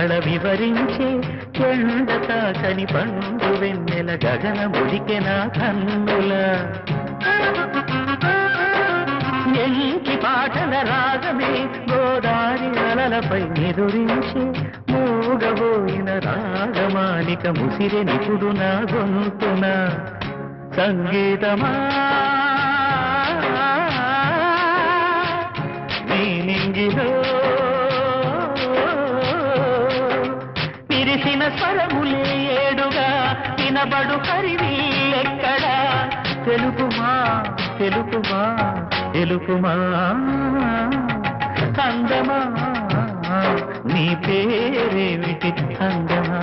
కళ వివరించే ఎండ తాకని పండు వెన్నెల గగన ముడికె నా కన్నుల ఎంకి పాటల రాగమే గోదారి అలలపై ఎదురించే మూగబోయిన రాగమాలిక ముసిరె నిపుడు నా గొంతున సంగీతమా నీ నింగిలో విరిసిన స్వరములే ఏడుగా వినబడు కరివిల్లెక్కడా తెలుపుమా తెలుపుమా తెలుపుమా అందమా నీ పేరేమిటి అందమా